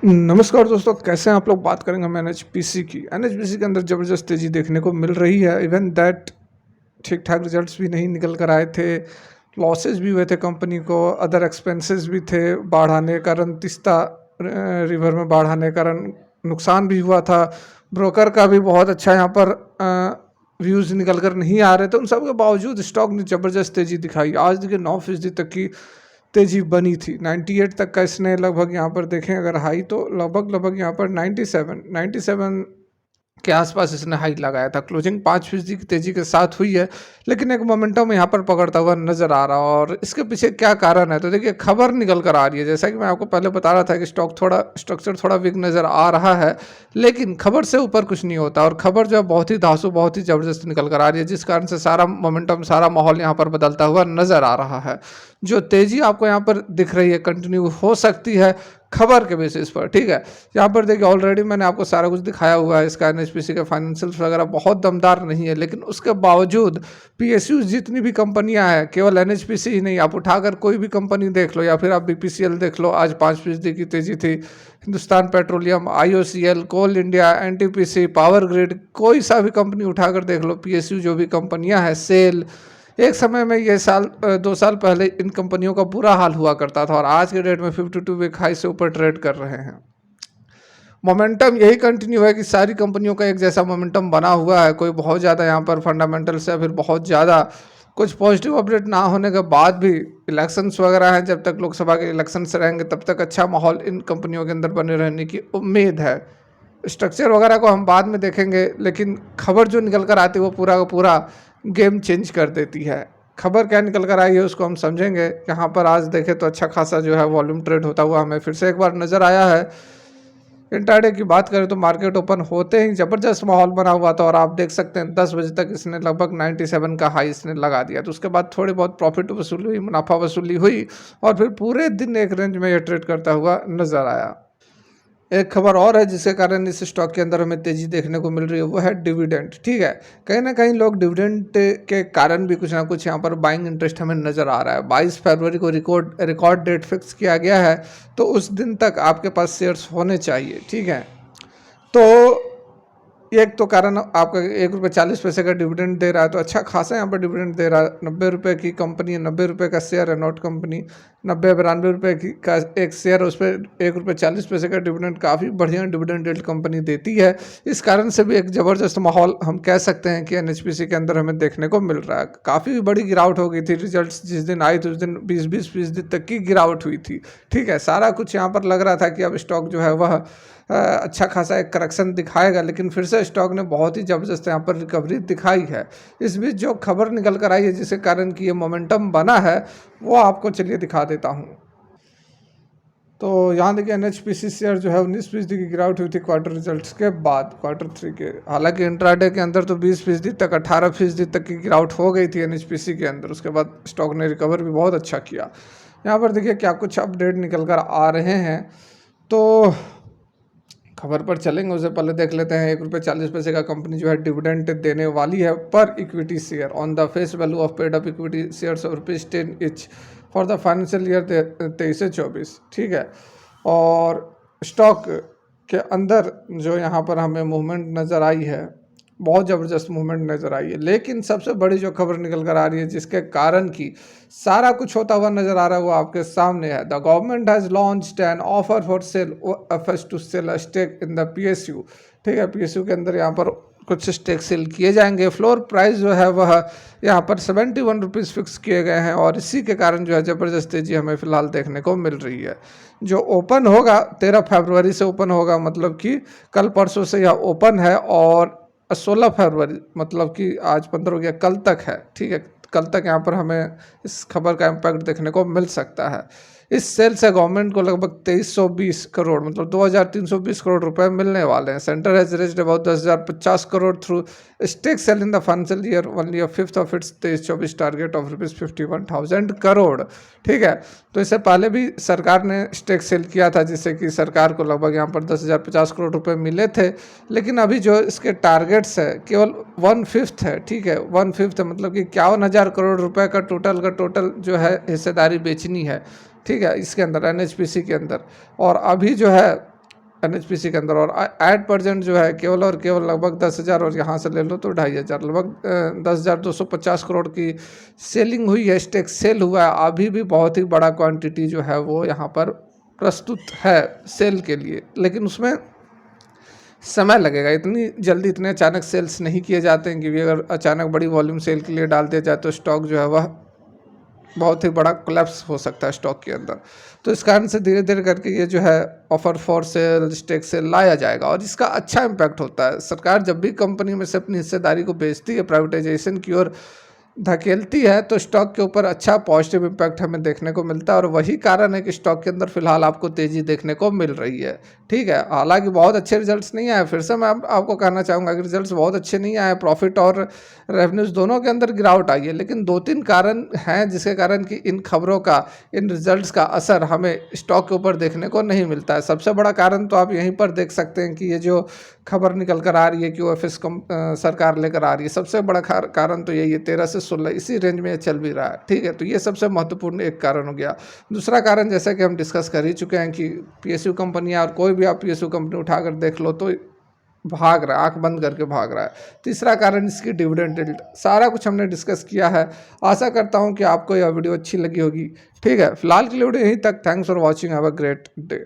नमस्कार दोस्तों, कैसे हैं आप लोग। बात करेंगे हम एनएचपीसी की। एनएचपीसी के अंदर ज़बरदस्त तेज़ी देखने को मिल रही है। इवन दैट ठीक ठाक रिजल्ट्स भी नहीं निकल कर आए थे। लॉसेस भी हुए थे कंपनी को, अदर एक्सपेंसेस भी थे। बाढ़ आने के कारण तीस्ता रिवर में बाढ़ आने के कारण नुकसान भी हुआ था। ब्रोकर का भी बहुत अच्छा यहाँ पर व्यूज़ निकल कर नहीं आ रहे थे। उन सब के बावजूद स्टॉक ने ज़बरदस्त तेज़ी दिखाई। आज देखिए 9% तक की तेज़ी बनी थी। 98 तक का इसने लगभग यहाँ पर देखें अगर हाई, तो लगभग यहाँ पर 97 के आसपास इसने हाई लगाया था। क्लोजिंग 5% की तेज़ी के साथ हुई है, लेकिन एक मोमेंटम यहाँ पर पकड़ता हुआ नज़र आ रहा है। और इसके पीछे क्या कारण है, तो देखिए खबर निकल कर आ रही है। जैसा कि मैं आपको पहले बता रहा था कि स्टॉक थोड़ा स्ट्रक्चर थोड़ा वीक नज़र आ रहा है, लेकिन खबर से ऊपर कुछ नहीं होता। और खबर जो है बहुत ही धांसू, बहुत ही ज़बरदस्त निकल कर आ रही है, जिस कारण से सारा मोमेंटम, सारा माहौल यहाँ पर बदलता हुआ नज़र आ रहा है। जो तेज़ी आपको यहाँ पर दिख रही है कंटिन्यू हो सकती है खबर के बेसिस पर, ठीक है। यहाँ पर देखिए ऑलरेडी मैंने आपको सारा कुछ दिखाया हुआ है। इसका एनएचपीसी के फाइनेंशियल्स वगैरह बहुत दमदार नहीं है, लेकिन उसके बावजूद पीएसयू जितनी भी कंपनियां हैं, केवल एनएचपीसी ही नहीं, आप उठाकर कोई भी कंपनी देख लो या फिर आप बीपीसीएल देख लो, आज 5% की तेजी थी। हिंदुस्तान पेट्रोलियम, आईओसीएल, कोल इंडिया, एनटीपीसी, पावर ग्रिड, कोई सा भी कंपनी उठाकर देख लो। पीएसयू जो भी कंपनियां हैं, सेल, एक समय में ये 2 साल पहले इन कंपनियों का बुरा हाल हुआ करता था, और आज के डेट में 52 वीक हाई से ऊपर ट्रेड कर रहे हैं। मोमेंटम यही कंटिन्यू है कि सारी कंपनियों का एक जैसा मोमेंटम बना हुआ है। कोई बहुत ज़्यादा यहाँ पर फंडामेंटल्स या फिर बहुत ज़्यादा कुछ पॉजिटिव अपडेट ना होने के बाद भी इलेक्शंस वगैरह हैं, जब तक लोकसभा के इलेक्शंस रहेंगे तब तक अच्छा माहौल इन कंपनियों के अंदर बने रहने की उम्मीद है। स्ट्रक्चर वगैरह को हम बाद में देखेंगे, लेकिन खबर जो निकल कर आती है वो पूरा का पूरा गेम चेंज कर देती है। खबर क्या निकल कर आई है उसको हम समझेंगे। यहाँ पर आज देखें तो अच्छा खासा जो है वॉल्यूम ट्रेड होता हुआ हमें फिर से एक बार नज़र आया है। इंट्राडे की बात करें तो मार्केट ओपन होते ही ज़बरदस्त माहौल बना हुआ था, और आप देख सकते हैं 10 बजे तक इसने लगभग 97 का हाई इसने लगा दिया। तो उसके बाद थोड़ी बहुत प्रॉफिट वसूली हुई, मुनाफा वसूली हुई, और फिर पूरे दिन एक रेंज में ये ट्रेड करता हुआ नज़र आया। एक खबर और है जिसके कारण इस स्टॉक के अंदर हमें तेजी देखने को मिल रही है, वो है डिविडेंड, ठीक है। कहीं ना कहीं लोग डिविडेंड के कारण भी कुछ ना कुछ यहाँ पर बाइंग इंटरेस्ट हमें नज़र आ रहा है। 22 फरवरी को रिकॉर्ड डेट फिक्स किया गया है, तो उस दिन तक आपके पास शेयर्स होने चाहिए, ठीक है। तो एक तो कारण आपका 1 रुपये 40 पैसे का डिविडेंड दे रहा है, तो अच्छा खासा यहाँ पर डिविडेंड दे रहा है। 90 रुपये की कंपनी है, 90 रुपये का शेयर है, नोट कंपनी 92 रुपये की का एक शेयर है, उस पर 1 रुपये 40 पैसे का डिविडेंड, काफ़ी बढ़िया डिविडेंड यील्ड कंपनी देती है। इस कारण से भी एक ज़बरदस्त माहौल हम कह सकते हैं कि एनएचपीसी के अंदर हमें देखने को मिल रहा है। काफ़ी बड़ी गिरावट हो गई थी, रिजल्ट जिस दिन आई थी उस दिन 20-20% तक की गिरावट हुई थी, ठीक है। सारा कुछ यहाँ पर लग रहा था कि अब स्टॉक जो है वह अच्छा खासा एक करेक्शन दिखाएगा, लेकिन फिर से स्टॉक ने बहुत ही ज़बरदस्त यहाँ पर रिकवरी दिखाई है। इस बीच जो खबर निकल कर आई है जिसके कारण कि ये मोमेंटम बना है, वो आपको चलिए दिखा देता हूँ। तो यहाँ देखिए एनएचपीसी शेयर जो है 19% की गिरावट हुई थी क्वार्टर रिजल्ट्स के बाद, Q3 के। हालांकि इंट्राडे के अंदर तो 20% तक, 18% तक की गिरावट हो गई थी एनएचपीसी के अंदर। उसके बाद स्टॉक ने रिकवर भी बहुत अच्छा किया। यहाँ पर देखिए क्या कुछ अपडेट निकल कर आ रहे हैं, तो खबर पर चलेंगे उससे पहले देख लेते हैं। 1 रुपये 40 पैसे का कंपनी जो है डिविडेंड देने वाली है पर equity share on the face value of paid up equity shares of ₹10 each for the financial year 23-24, ठीक है। और स्टॉक के अंदर जो यहाँ पर हमें मूवमेंट नज़र आई है, बहुत ज़बरदस्त मूवमेंट नज़र आई है। लेकिन सबसे बड़ी जो खबर निकल कर आ रही है जिसके कारण कि सारा कुछ होता हुआ नज़र आ रहा है, वो आपके सामने है। The government has launched an offer for sale FS to sell a stake in the PSU, ठीक है। पीएसयू के अंदर यहाँ पर कुछ स्टेक सेल किए जाएंगे। फ्लोर प्राइस जो है वह यहाँ पर 71 रुपीज़ फिक्स किए गए हैं, और इसी के कारण जो है ज़बरदस्त तेजी हमें फ़िलहाल देखने को मिल रही है। जो ओपन होगा 13 फरवरी से ओपन होगा, मतलब कि कल परसों से यह ओपन है, और 16 फरवरी मतलब कि आज 15 हो गया, कल तक है, ठीक है। कल तक यहाँ पर हमें इस खबर का इम्पैक्ट देखने को मिल सकता है। इस सेल से गवर्नमेंट को लगभग 2320 करोड़ मतलब 2320 करोड़ रुपए मिलने वाले हैं। Centre has raised about 10,050 crore through stake sale in the financial year only a fifth of its 23-24 target of ₹51,000 crore, ठीक है। तो इससे पहले भी सरकार ने स्टेक सेल किया था, जिससे कि सरकार को लगभग यहाँ पर 10,050 करोड़ रुपए मिले थे। लेकिन अभी जो इसके टारगेट्स है केवल 1/5 है, ठीक है। 1/5 है मतलब कि 51,000 करोड़ रुपए का टोटल जो है हिस्सेदारी बेचनी है, ठीक है, इसके अंदर एनएचपीसी के अंदर। और अभी जो है एनएचपीसी के अंदर। और एट प्रेजेंट जो है केवल और केवल लगभग 10,000, और यहाँ से ले लो तो 2,500, लगभग 10,250 करोड़ की सेलिंग हुई है, स्टेक सेल हुआ है। अभी भी बहुत ही बड़ा क्वांटिटी जो है वो यहाँ पर प्रस्तुत है सेल के लिए, लेकिन उसमें समय लगेगा। इतनी जल्दी इतने अचानक सेल्स नहीं किए जाते हैं, क्योंकि अगर अचानक बड़ी वॉल्यूम सेल के लिए डाल दिया जाए तो स्टॉक जो है वह बहुत ही बड़ा कोलैप्स हो सकता है स्टॉक के अंदर। तो इस कारण से धीरे धीरे करके ये जो है offer for sale, stake sale लाया जाएगा, और इसका अच्छा इम्पैक्ट होता है। सरकार जब भी कंपनी में से अपनी हिस्सेदारी को बेचती है, प्राइवेटाइजेशन की ओर धकेलती है, तो स्टॉक के ऊपर अच्छा पॉजिटिव इम्पैक्ट हमें देखने को मिलता है, और वही कारण है कि स्टॉक के अंदर फिलहाल आपको तेज़ी देखने को मिल रही है। ठीक है, हालांकि बहुत अच्छे रिजल्ट्स नहीं आए, फिर से मैं आपको कहना चाहूँगा कि रिजल्ट्स बहुत अच्छे नहीं आए, प्रॉफिट और रेवेन्यूज़ दोनों के अंदर गिरावट आई है, लेकिन 2-3 कारण हैं जिसके कारण कि इन खबरों का, इन रिजल्ट्स का असर हमें स्टॉक के ऊपर देखने को नहीं मिलता है। सबसे बड़ा कारण तो आप यहीं पर देख सकते हैं कि ये जो खबर निकल कर आ रही है कि ओएफएस सरकार लेकर आ रही है, सबसे बड़ा कारण तो यही है, 13 से 16 इसी रेंज में ये चल भी रहा है। ठीक है, तो ये सबसे महत्वपूर्ण एक कारण हो गया। दूसरा कारण जैसा कि हम डिस्कस कर ही चुके हैं कि पीएसयू कंपनियां, और कोई भी आप पीएसयू कंपनी उठाकर देख लो तो भाग रहा है, आंख बंद करके भाग रहा है। तीसरा कारण इसकी डिविडेंड यील्ड। सारा कुछ हमने डिस्कस किया है। आशा करता हूं कि आपको यह वीडियो अच्छी लगी होगी। ठीक है, फिलहाल के लिए वीडियो यहीं तक। Thanks for watching, have a great day.